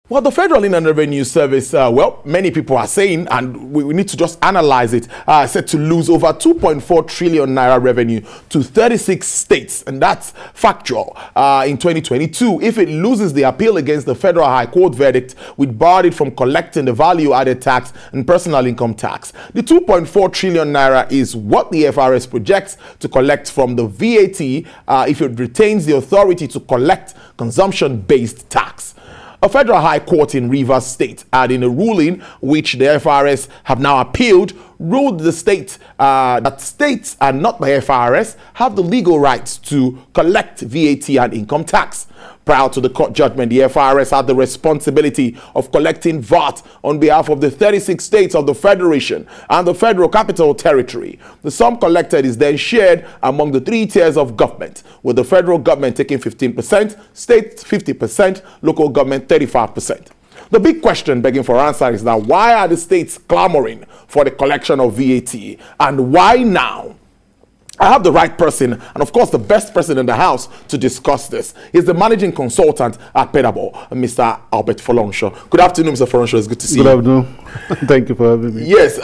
Well, the Federal Inland Revenue Service, well, many people are saying, and we need to just analyze it, set to lose over 2.4 trillion naira revenue to 36 states, and that's factual in 2022. If it loses the appeal against the Federal High Court verdict, which barred it from collecting the value-added tax and personal income tax. The 2.4 trillion naira is what the FIRS projects to collect from the VAT if it retains the authority to collect consumption-based tax. A federal high court in Rivers State had, in a ruling which the FIRS have now appealed, ruled the state that states and not the FIRS have the legal rights to collect VAT and income tax. Prior to the court judgment, the FIRS had the responsibility of collecting VAT on behalf of the 36 states of the Federation and the Federal Capital Territory. The sum collected is then shared among the 3 tiers of government, with the federal government taking 15%, state 50%, local government 35%. The big question begging for answer is that why are the states clamoring for the collection of VAT, and why now? I have the right person, and of course the best person in the house to discuss this. He's the managing consultant at Pedabo, Mr. Albert Folorunsho. Good afternoon, Mr. Folorunsho. It's good to see you. Good afternoon. Thank you for having me. Yes.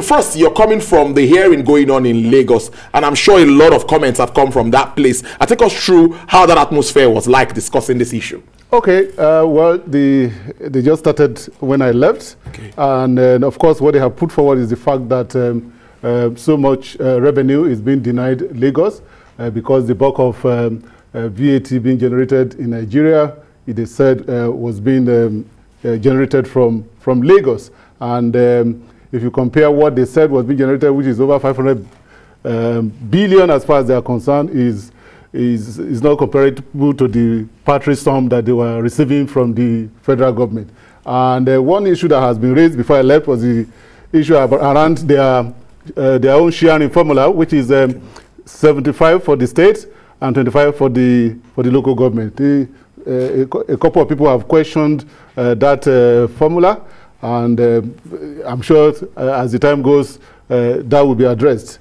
First, you're coming from the hearing going on in Lagos, and I'm sure a lot of comments have come from that place. Take us through how that atmosphere was like discussing this issue. Okay. Well, they just started when I left, okay. And of course, what they have put forward is the fact that so much revenue is being denied Lagos because the bulk of VAT being generated in Nigeria, it is said, was being generated from Lagos. And if you compare what they said was being generated, which is over 500 billion as far as they are concerned, is not comparable to the paltry sum that they were receiving from the federal government. And one issue that has been raised before I left was the issue around their own sharing formula, which is 75 for the state and 25 for the local government. A couple of people have questioned that formula, and I'm sure as the time goes, that will be addressed.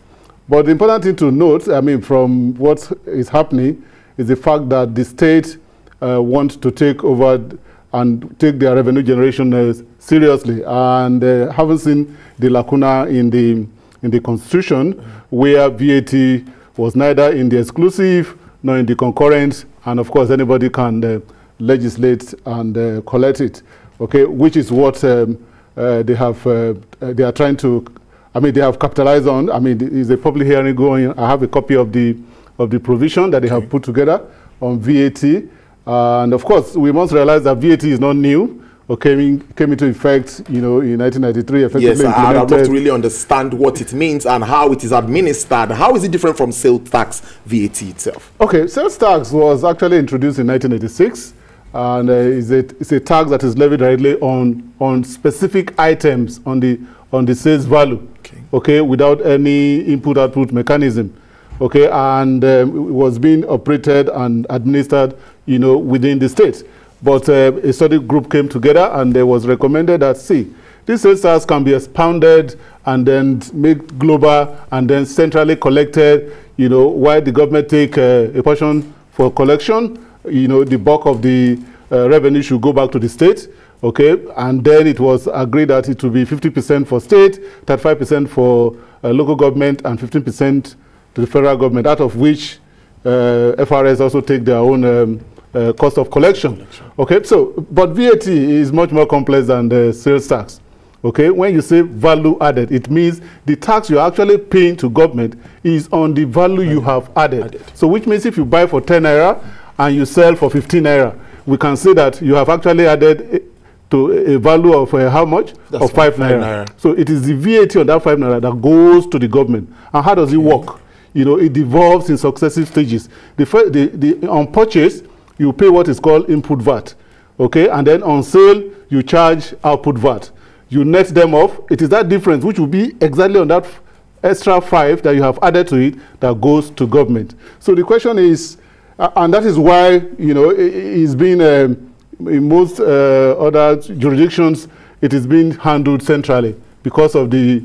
But the important thing to note, I mean, from what is happening, is the fact that the state want to take over and take their revenue generation seriously, and haven't seen the lacuna in the constitution, where VAT was neither in the exclusive nor in the concurrent, and of course anybody can legislate and collect it. Okay, which is what they are trying to. I mean, they have capitalized on. I mean, is a public hearing going. I have a copy of the provision that they have put together on VAT, and of course we must realize that VAT is not new. Okay, came into effect, you know, in 1993. Yes, I'd love to really understand what it means and how it is administered. How is it different from sales tax VAT itself? Okay, sales tax was actually introduced in 1986, and it's a tax that is levied directly on specific items on the sales value. Okay, without any input-output mechanism. Okay, and it was being operated and administered, you know, within the state. But a study group came together, and it was recommended that, see, these sales tax can be expounded and then made global and then centrally collected, you know, while the government take a portion for collection, you know, the bulk of the revenue should go back to the state, okay? And then it was agreed that it will be 50% for state, 35% for local government, and 15% to the federal government, out of which FIRS also take their own cost of collection. Okay, so, but VAT is much more complex than the sales tax. Okay, when you say value added, it means the tax you're actually paying to government is on the value you have added. So, which means if you buy for 10 naira and you sell for 15 naira, we can say that you have actually added to a value of how much? That's of 5 naira. So, it is the VAT on that 5 naira that goes to the government. And how does it work? You know, it devolves in successive stages. On purchase, you pay what is called input VAT, okay? And then on sale, you charge output VAT. You net them off. It is that difference, which will be exactly on that extra 5 that you have added to it, that goes to government. So the question is, and that is why, you know, it's been, in most other jurisdictions, it is being handled centrally because of the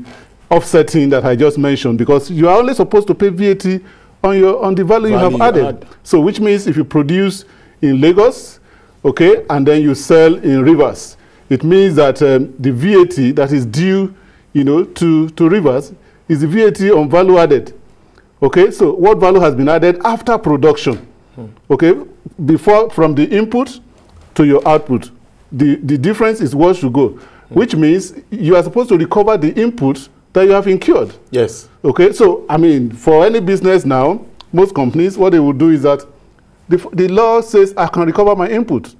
offsetting that I just mentioned, because you are only supposed to pay VAT on the value you have added. So which means if you produce in Lagos, okay, and then you sell in Rivers, it means that the VAT that is due, you know, to Rivers is the VAT on value added. Okay, so what value has been added after production? Okay, before, from the input to your output, the difference is what should go, which means you are supposed to recover the input that you have incurred. Yes. Okay, so I mean, for any business now, most companies, what they will do is that the law says I can recover my input.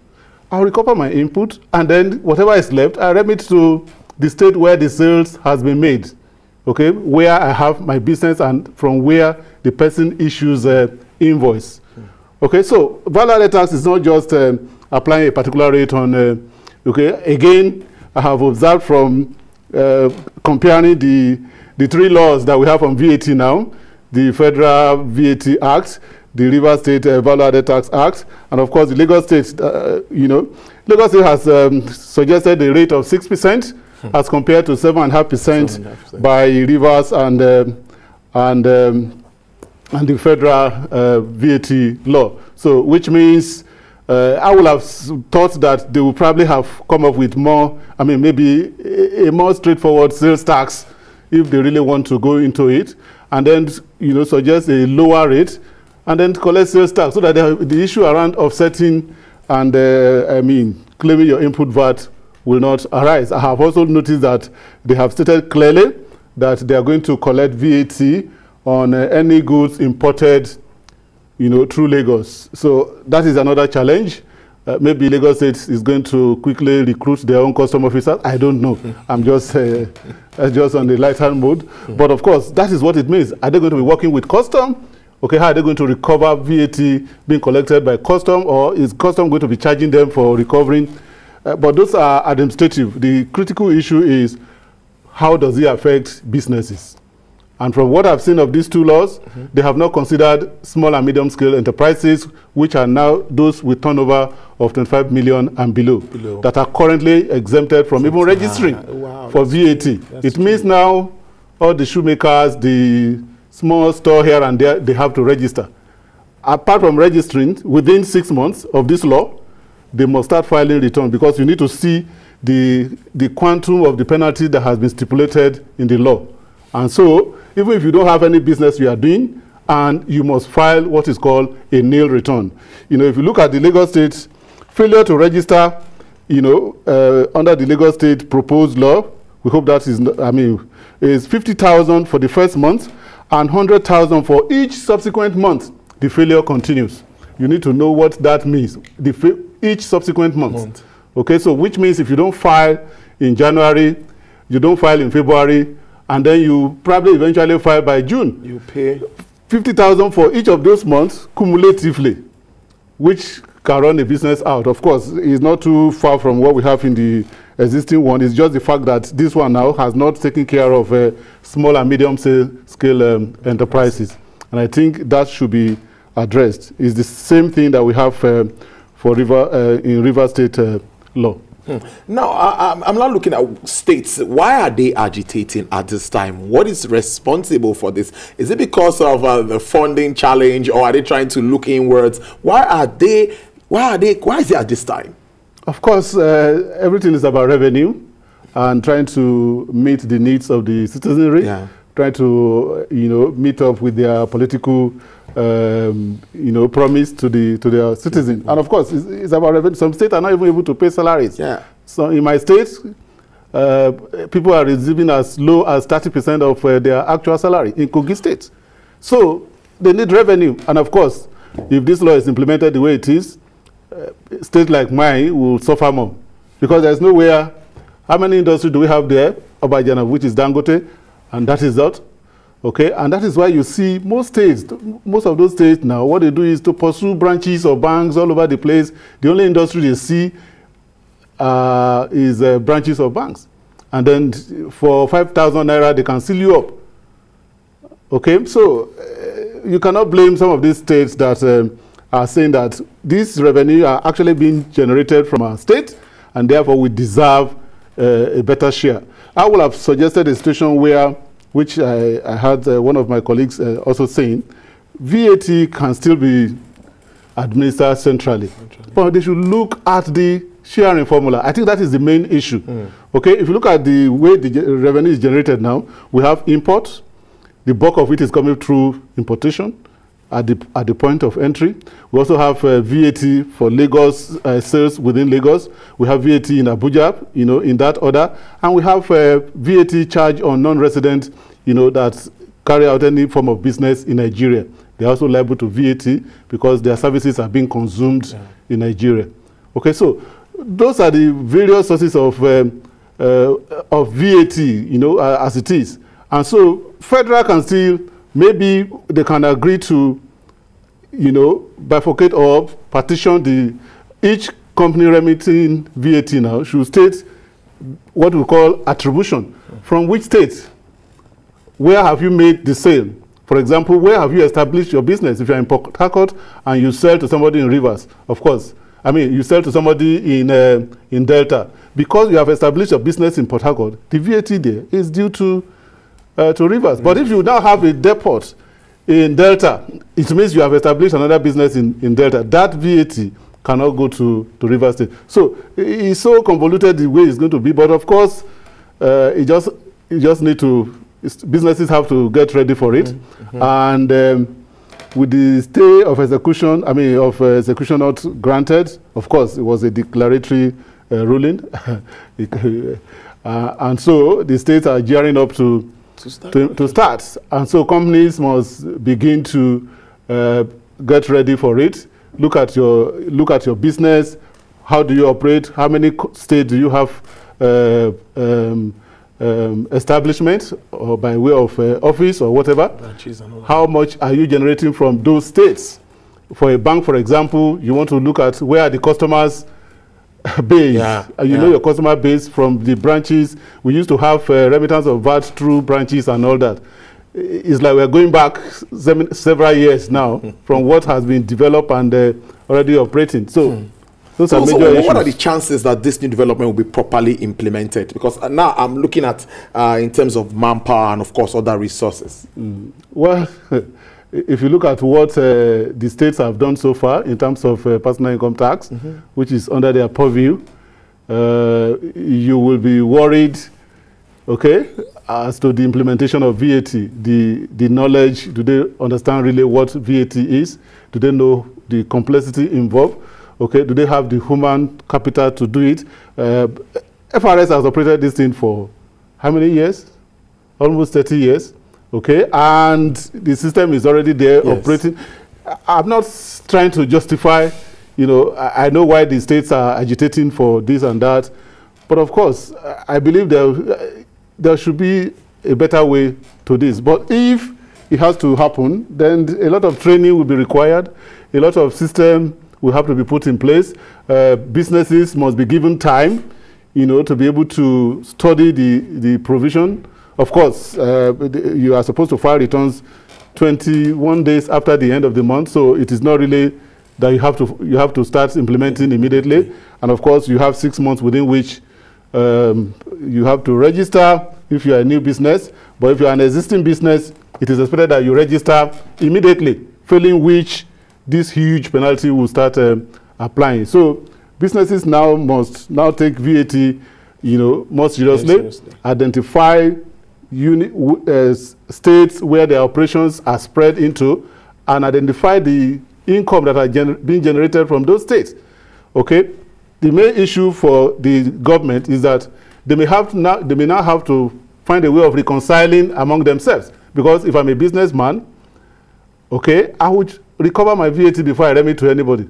I'll recover my input, and then whatever is left, I remit to the state where the sales has been made. Okay, where I have my business and from where the person issues an invoice. Okay, so value-added tax is not just applying a particular rate on, okay, again, I have observed from comparing the three laws that we have on VAT now, the Federal VAT Act, the Rivers State Value-Added Tax Act, and of course the Lagos State, you know, Lagos State has suggested a rate of 6% as compared to 7.5% by Rivers and the Federal VAT law. So, which means I would have thought that they would probably have come up with more, I mean, maybe a more straightforward sales tax if they really want to go into it, and then, you know, suggest a lower rate, and then collect sales tax, so that the issue around offsetting and, I mean, claiming your input VAT will not arise. I have also noticed that they have stated clearly that they are going to collect VAT on any goods imported, you know, through Lagos. So that is another challenge. Maybe Lagos State is going to quickly recruit their own custom officers. I don't know. I'm just on the lighter mode. But of course, that is what it means. Are they going to be working with custom? Okay, how are they going to recover VAT being collected by custom, or is custom going to be charging them for recovering? But those are administrative. The critical issue is, how does it affect businesses? And from what I've seen of these two laws, they have not considered small and medium scale enterprises, which are now those with turnover of 25 million and below. That are currently exempted from even registering for VAT. It means now all the shoemakers, the small store here and there, they have to register. Apart from registering, within 6 months of this law, they must start filing returns, because you need to see the quantum of the penalty that has been stipulated in the law. And so, even if you don't have any business you are doing, and you must file what is called a nil return. You know, if you look at the Lagos State failure to register, you know, under the Lagos State proposed law, we hope that is, I mean, is 50,000 for the first month and 100,000 for each subsequent month. The failure continues. You need to know what that means. Each subsequent month. Okay, so which means if you don't file in January, you don't file in February, and then you probably eventually file by June. You pay 50,000 for each of those months cumulatively, which can run a business out. Of course, it's not too far from what we have in the existing one. It's just the fact that this one now has not taken care of small and medium scale enterprises. And I think that should be addressed. It's the same thing that we have for in Rivers State law. Now, I'm not looking at states. Why are they agitating at this time? What is responsible for this? Is it because of the funding challenge, or are they trying to look inwards? Why is it at this time? Of course, everything is about revenue and trying to meet the needs of the citizenry, trying to, you know, meet up with their political you know, promise to their citizens. And of course, it's about revenue. Some states are not even able to pay salaries. So in my state, people are receiving as low as 30% of their actual salary in Kogi State. So they need revenue. And of course, if this law is implemented the way it is, states like mine will suffer more, because there's nowhere. How many industries do we have there? Obajana, which is Dangote, and that is that. Okay, and that is why you see most states, most of those states now, what they do is to pursue branches or banks all over the place. The only industry they see is branches of banks. And then for 5,000 naira, they can seal you up. Okay, so you cannot blame some of these states that are saying that this revenue are actually being generated from our state, and therefore we deserve a better share. I would have suggested a situation where, which I had one of my colleagues also saying, VAT can still be administered centrally. But they should look at the sharing formula. I think that is the main issue. Okay, if you look at the way the revenue is generated now, we have import. The bulk of it is coming through importation at the point of entry. We also have VAT for Lagos sales within Lagos. We have VAT in Abuja, you know, in that order. And we have VAT charge on non-resident, you know, that carry out any form of business in Nigeria. They're also liable to VAT because their services are being consumed in Nigeria. Okay, so those are the various sources of VAT, you know, as it is. And so federal can still, maybe they can agree to, you know, bifurcate or partition each company remitting VAT now should state what we call attribution. From which state? Where have you made the sale? For example, where have you established your business? If you're in Port Harcourt and you sell to somebody in Rivers, of course. I mean, you sell to somebody in Delta. Because you have established a business in Port Harcourt, the VAT there is due to Rivers. But if you now have a depot in Delta, it means you have established another business in Delta. That VAT cannot go to Rivers State. So it's so convoluted the way it's going to be. But of course, you just need to, businesses have to get ready for it. And with the stay of execution, I mean, of execution not granted, of course, it was a declaratory ruling. And so the states are gearing up to start. And so companies must begin to get ready for it. Look at your business. How do you operate? How many states do you have establishment or by way of office or whatever? How much are you generating from those states? For a bank, for example, you want to look at where are the customers base. You know your customer base from the branches. We used to have remittance of VAT through branches and all that. It's like we're going back several years now from what has been developed and already operating. So those are major issues. What are the chances that this new development will be properly implemented? Because now I'm looking at in terms of manpower and of course other resources. Well, if you look at what the states have done so far in terms of personal income tax, which is under their purview, you will be worried, okay, as to the implementation of VAT. The knowledge, do they understand really what VAT is? Do they know the complexity involved? Okay, do they have the human capital to do it? FIRS has operated this thing for how many years? Almost 30 years. Okay, and the system is already there operating. I'm not trying to justify, you know, I know why the states are agitating for this and that, but of course, I believe there should be a better way to this. But if it has to happen, then a lot of training will be required, a lot of system will have to be put in place. Businesses must be given time, you know, to be able to study the provision. Of course, you are supposed to file returns 21 days after the end of the month, so it is not really that you have to start implementing immediately. And of course, you have 6 months within which you have to register if you are a new business. But if you are an existing business, it is expected that you register immediately, failing which this huge penalty will start applying. So businesses now must take VAT, you know, more seriously. Identify states where their operations are spread into, and identify the income that are being generated from those states. Okay, the main issue for the government is that they may now have to find a way of reconciling among themselves. Because if I'm a businessman, okay, I would recover my VAT before I remit to anybody.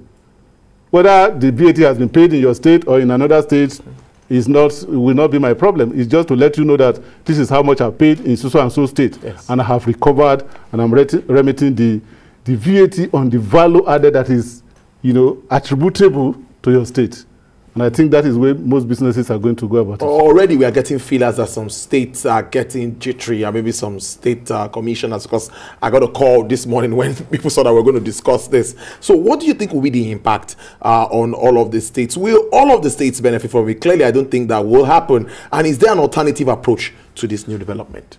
Whether the VAT has been paid in your state or in another state will not be my problem. It's just to let you know that this is how much I paid in so and so state, and I have recovered, and I'm remitting the VAT on the value added that is, you know, attributable to your state. And I think that is where most businesses are going to go about it. Already we are getting feelers that some states are getting jittery, and maybe some state commissioners, because I got a call this morning when people saw that we're going to discuss this. So what do you think will be the impact on all of the states? Will all of the states benefit from it? Clearly, I don't think that will happen. And is there an alternative approach to this new development?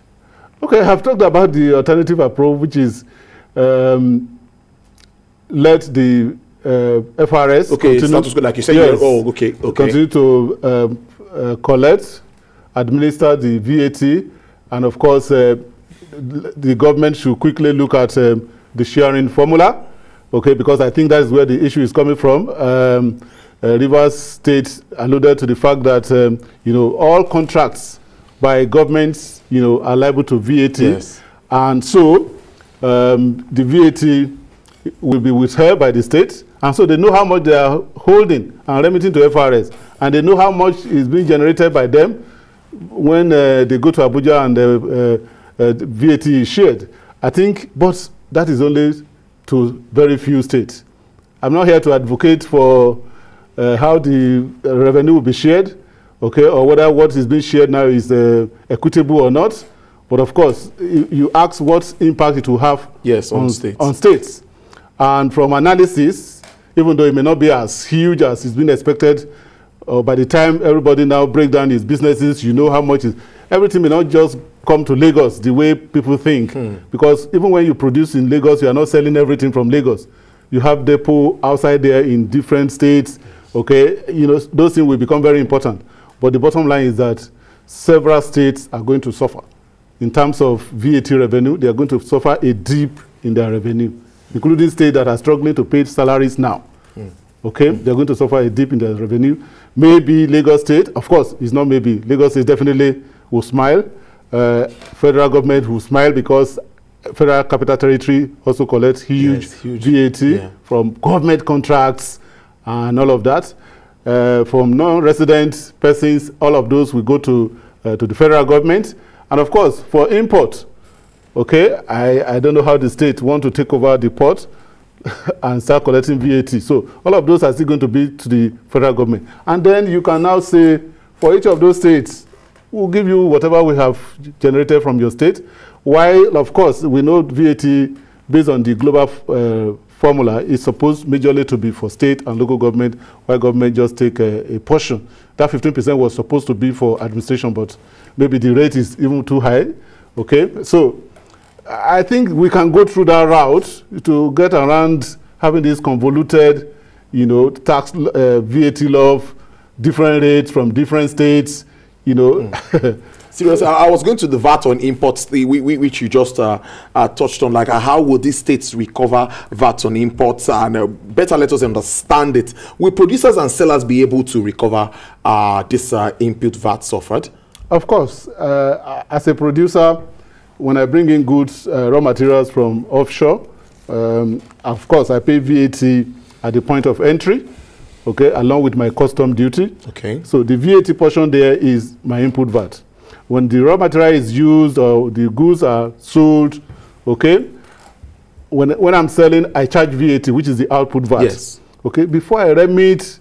Okay, I have talked about the alternative approach, which is let the FIRS okay, status quo, like you said. Yes, oh, okay. Continue to collect, administer the VAT, and of course, the government should quickly look at the sharing formula, okay, because I think that's where the issue is coming from. Rivers State alluded to the fact that all contracts by governments are liable to VAT, yes. And so the VAT will be withheld by the state, and so they know how much they are holding and remitting to FIRS, and they know how much is being generated by them when they go to Abuja and VAT is shared. I think, but that is only to very few states. I'm not here to advocate for how the revenue will be shared, okay, or whether what is being shared now is equitable or not. But of course, you ask what impact it will have, yes, on states. And from analysis, even though it may not be as huge as it's been expected, by the time everybody now break down his businesses, how much is, everything may not just come to Lagos the way people think. Because even when you produce in Lagos, you are not selling everything from Lagos. You have depot outside there in different states, okay? Those things will become very important. But the bottom line is that several states are going to suffer. In terms of VAT revenue, they are going to suffer a dip in their revenue, including states that are struggling to pay salaries now. Okay, they're going to suffer a dip in their revenue. Maybe Lagos State, of course, it's not maybe. Lagos State definitely will smile. Federal government will smile because Federal Capital Territory also collects huge VAT from government contracts and all of that. From non-resident persons, all of those will go to the federal government. And of course, for import, okay, I don't know how the state want to take over the port and start collecting VAT. So all of those are still going to be to the federal government. And then you can now say, for each of those states, we'll give you whatever we have generated from your state. While, of course, we know VAT, based on the global formula, is supposed majorly to be for state and local government, while government just take a portion. That 15% was supposed to be for administration, but maybe the rate is even too high. Okay, so I think we can go through that route to get around having this convoluted, tax VAT law, different rates from different states, Seriously, I was going to the VAT on imports, which you just touched on, like how will these states recover VAT on imports, and better let us understand it. Will producers and sellers be able to recover this input VAT suffered? Of course. As a producer, when I bring in goods, raw materials from offshore, of course, I pay VAT at the point of entry, okay, along with my custom duty. Okay. So the VAT portion there is my input VAT. When the raw material is used or the goods are sold, okay, when I'm selling, I charge VAT, which is the output VAT. Yes. Okay, before I remit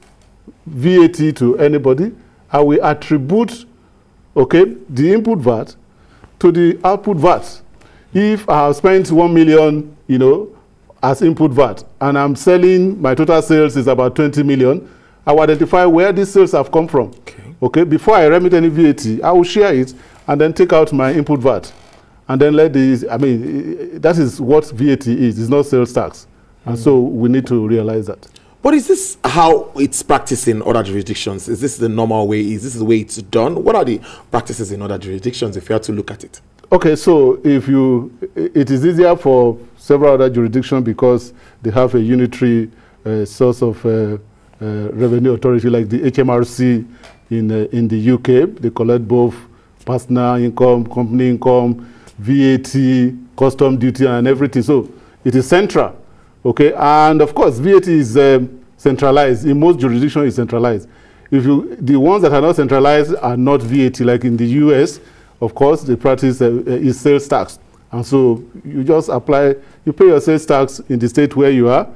VAT to anybody, I will attribute, okay, the input VAT to the output VAT. If I have spent 1 million, as input VAT, and I'm selling, my total sales is about 20 million, I will identify where these sales have come from. Okay, before I remit any VAT, I will share it and then take out my input VAT. And then let these, that is what VAT is. It's not sales tax. And so we need to realize that. But is this how it's practiced in other jurisdictions? Is this the normal way? Is this the way it's done? What are the practices in other jurisdictions if you have to look at it? Okay, so it is easier for several other jurisdictions because they have a unitary source of revenue authority, like the HMRC in the UK. They collect both personal income, company income, VAT, custom duty, and everything. So it is central, okay? And of course, VAT is centralized. In most jurisdictions, it's centralized. The ones that are not centralized are not VAT, like in the US, of course, the practice is sales tax. And so you just apply, you pay your sales tax in the state where you are.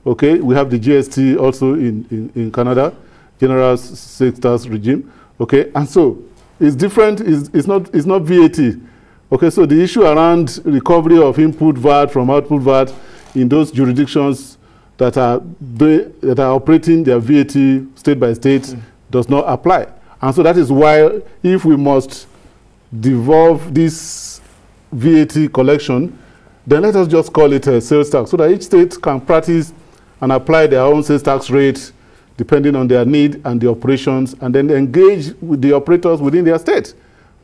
Okay, we have the GST also in Canada, General Sales Tax Regime. Okay, and so it's different, it's not VAT. Okay, so the issue around recovery of input VAT from output VAT in those jurisdictions that are operating their VAT state by state does not apply. And so that is why if we must devolve this VAT collection, then let us just call it a sales tax so that each state can practice and apply their own sales tax rate depending on their need and the operations, and then engage with the operators within their state.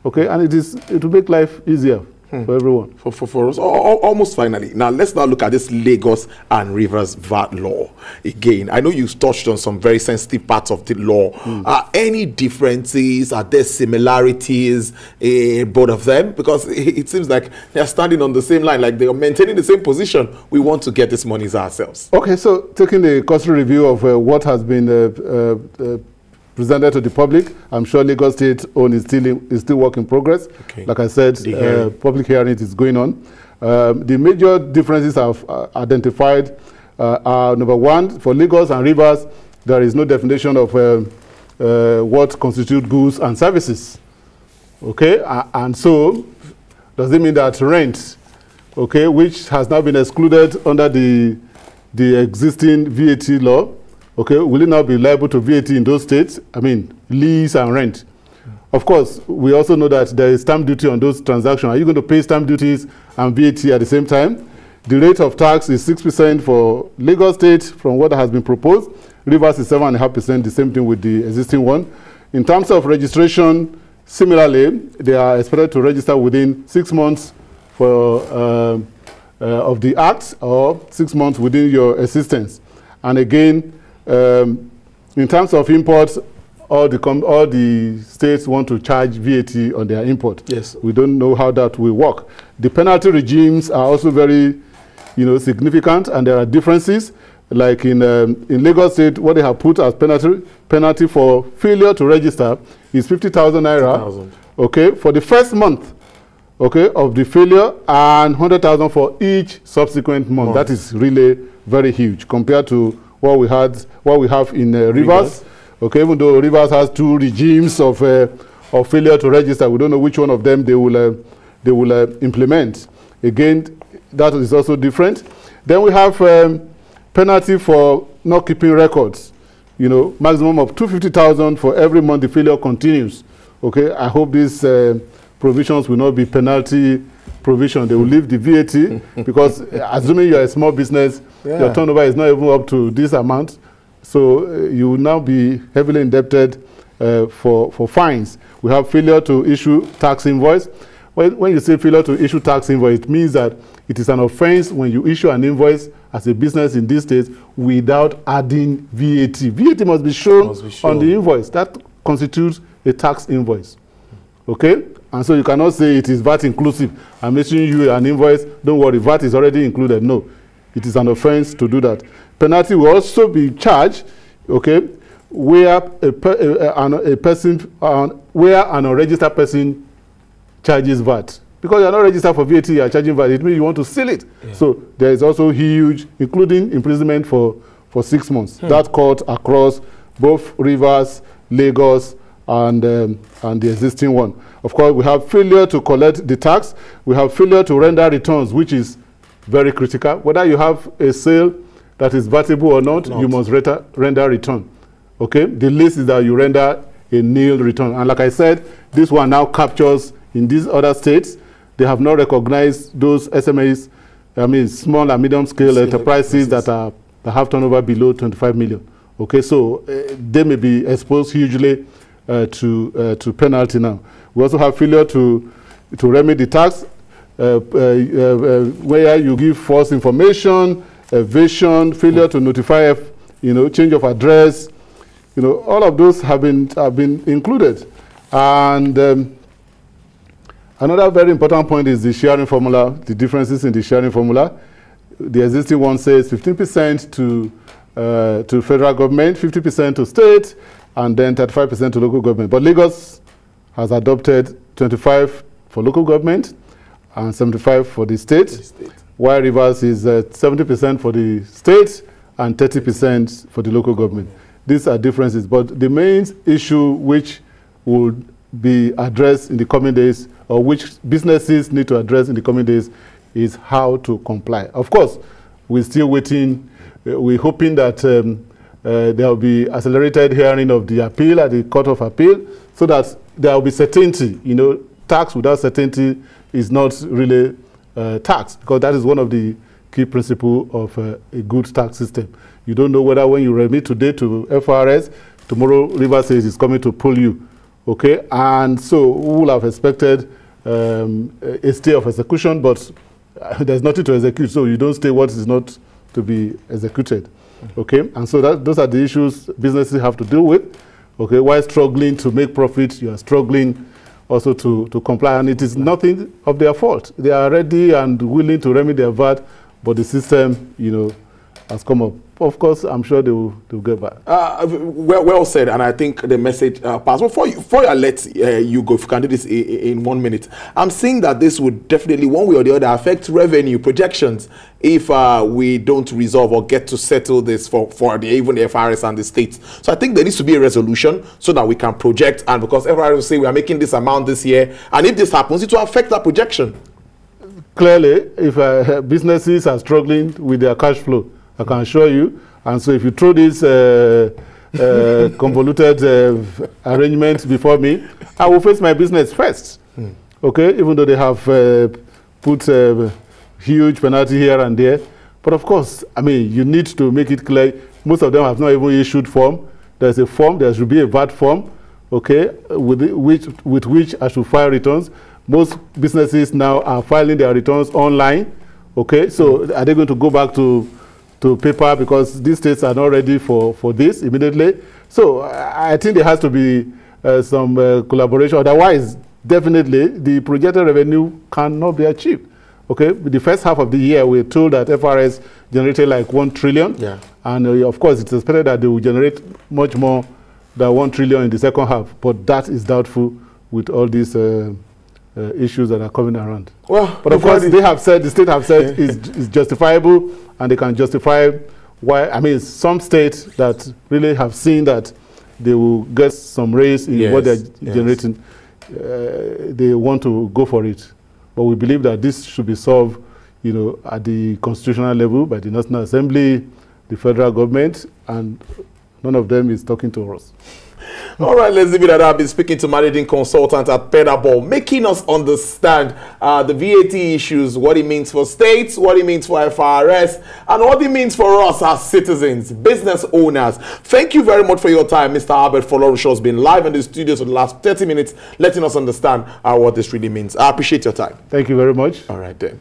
Okay, and it will make life easier for everyone. For us, almost finally. Now, let's now look at this Lagos and Rivers VAT law. Again, I know you touched on some very sensitive parts of the law. Are any differences? Are there similarities, both of them? Because it seems like they're standing on the same line, like they are maintaining the same position. We want to get these monies ourselves. Okay, so taking the cursory review of what has been presented to the public, I'm sure Lagos State own is still work in progress. Okay. Like I said, public hearing is going on. The major differences I've identified are, number one, for Lagos and Rivers, there is no definition of what constitute goods and services. Okay, and so does it mean that rent, okay, which has now been excluded under the existing VAT law, okay, will it now be liable to VAT in those states? I mean, lease and rent. Of course, we also know that there is stamp duty on those transactions. Are you going to pay stamp duties and VAT at the same time? The rate of tax is 6% for Lagos State from what has been proposed. Rivers is 7.5%, the same thing with the existing one. In terms of registration, similarly, they are expected to register within 6 months for, of the act, or 6 months within your existence. And again, in terms of imports, all the states want to charge VAT on their import. Yes. We don't know how that will work. The penalty regimes are also very, significant, and there are differences. Like in Lagos State, what they have put as penalty for failure to register is 50,000 naira. 50,000. Okay, for the first month, okay, of the failure, and 100,000 for each subsequent month. That is really very huge compared to what we have in Rivers. Okay, even though Rivers has 2 regimes of failure to register, we don't know which one of them they will implement. Again, that is also different. Then we have penalty for not keeping records. Maximum of 250,000 for every month the failure continues. Okay, I hope these provisions will not be penalty provision. They will leave the VAT because assuming you are a small business, your turnover is not even up to this amount, so you will now be heavily indebted for fines. We have failure to issue tax invoice. When you say failure to issue tax invoice, it means that it is an offense when you issue an invoice as a business in this state without adding VAT. VAT must be shown on the invoice. That constitutes a tax invoice. Okay? And so you cannot say it is VAT inclusive. I'm issuing you an invoice. Don't worry, VAT is already included. No. It is an offense to do that. Penalty will also be charged, okay, where where an unregistered person charges VAT. Because you are not registered for VAT, you are charging VAT. It means you want to seal it. Yeah. So there is also huge, including imprisonment for 6 months. That cut across both Rivers, Lagos, and the existing one. Of course, we have failure to collect the tax. We have failure to render returns, which is very critical. Whether you have a sale that is vatable or not, you must render return. Okay? The least is that you render a nil return. And like I said, this one now captures in these other states. They have not recognized those SMEs, I mean small and medium scale enterprises that have turnover below 25 million. Okay, so they may be exposed hugely to penalty now. We also have failure to remedy the tax, where you give false information, evasion, failure to notify, change of address, all of those have been included. And another very important point is the sharing formula, the differences in the sharing formula. The existing one says 15% to federal government, 50% to state, and then 35% to local government. But Lagos has adopted 25 for local government and 75 for the state, while Rivers is 70% for the state and 30% for the local government. These are differences, but the main issue which would be addressed in the coming days, or which businesses need to address in the coming days, is how to comply. Of course, we're still waiting. We're hoping that there will be accelerated hearing of the appeal at the Court of Appeal, so that there will be certainty. Tax without certainty is not really tax, because that is one of the key principles of a good tax system. You don't know whether when you remit today to FIRS, tomorrow Rivers says it's coming to pull you. Okay, and so we will have expected a stay of execution, but there's nothing to execute, so you don't stay what is not to be executed. Okay, and so those are the issues businesses have to deal with. Okay, while struggling to make profit, you are struggling also to comply, and it is nothing of their fault. They are ready and willing to remedy their VAT, but the system, you know, has come up. Of course, I'm sure they will get back. Well said, and I think the message passed. Before I let you go, if you can do this in 1 minute, I'm seeing that this would definitely, one way or the other, affect revenue projections if we don't resolve or get to settle this for even the FIRS and the states. So I think there needs to be a resolution so that we can project, and because FIRS will say we are making this amount this year, and if this happens, it will affect that projection. Clearly, if businesses are struggling with their cash flow, I can assure you. And so if you throw this convoluted arrangement before me, I will face my business first. Okay, even though they have put a huge penalty here and there. But of course, I mean, you need to make it clear. Most of them have not even issued form. There's a form, there should be a VAT form, okay, with which I should file returns. Most businesses now are filing their returns online. Okay, so are they going to go back to paper because these states are not ready for this immediately? So I think there has to be some collaboration. Otherwise, definitely the projected revenue cannot be achieved. Okay, the first half of the year we're told that FIRS generated like 1 trillion, and of course it's expected that they will generate much more than 1 trillion in the second half. But that is doubtful with all these issues that are coming around. Well, but of course, they have said, the state have said is justifiable, and they can justify why. I mean, some states that really have seen that they will get some raise in what they're generating, they want to go for it. But we believe that this should be solved, you know, at the constitutional level by the National Assembly, the federal government, and none of them is talking to us. All right, let's leave it at that. I've been speaking to managing consultant at Pedaball, making us understand the VAT issues, what it means for states, what it means for FIRS, and what it means for us as citizens, business owners. Thank you very much for your time. Mr. Albert Folorunsho has been live in the studio for the last 30 minutes, letting us understand what this really means. I appreciate your time. Thank you very much. All right, then.